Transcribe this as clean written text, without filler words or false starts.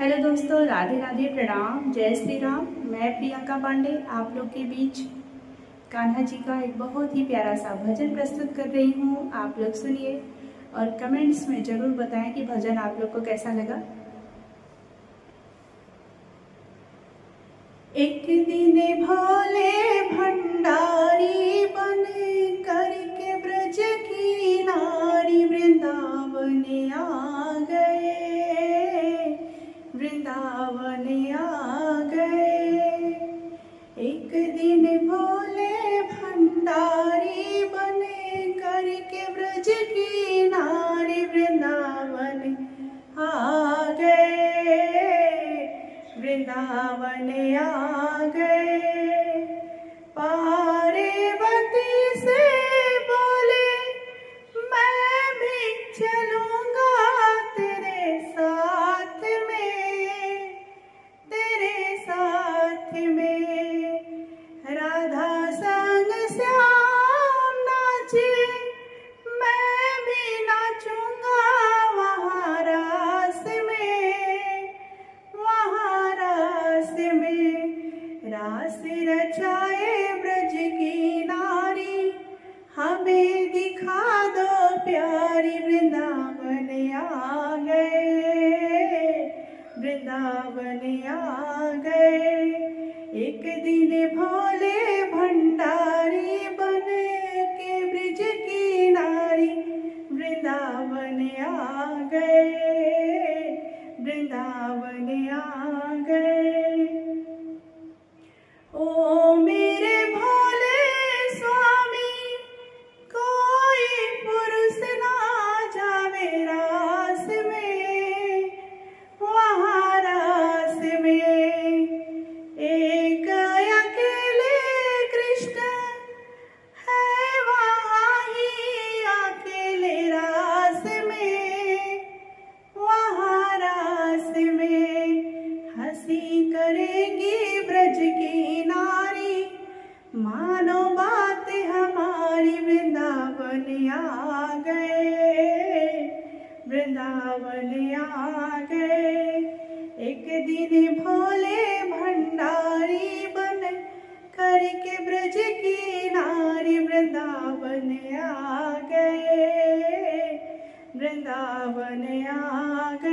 Hello दोस्तों, राधे राधे, प्रणाम, जय श्री राम। मैं प्रियंका पांडे आप लोग के बीच कान्हा जी का एक बहुत ही प्यारा सा भजन प्रस्तुत कर रही हूँ। आप लोग सुनिए और कमेंट्स में ज़रूर बताएं कि भजन आप लोग को कैसा लगा। एक दिन भोले भंडारी बन करके ब्रज की नारी वृंदावन आ गए, वृंदावन आ गए। एक दिन भोले भंडारी बन करके ब्रज की नारी वृंदावन आ गए, वृंदावन आ गए। पार्वती से बोले मैं भी चलूंगा तेरे साथ में, तेरे साथ में। राधा संग श्याम नाचे मैं भी नाचूंगा वहाँ रास में, वहाँ रास में। रास रचाए ब्रज की नारी हमें दिखा दो प्यारी, वृंदावन आ गए, वृंदावन आ गए। एक दिन भोले भंडारी बन के ब्रज की नारी वृंदावन आ गए, वृंदावन आ गए। ओ मेरे भोले स्वामी कोई पुरुष ना जावे रास में, वहाँ रास में। एक अकेले कृष्ण है वहाँ ही अकेले रास में, वहाँ रास में। हंसी करेगी ब्रज की नारी मानो बात हमारी, वृंदावन आ गए, वृंदावन आ गए। एक दिन भोले भंडारी बन करके ब्रज की नारी वृंदावन आ गए, वृंदावन आ गए।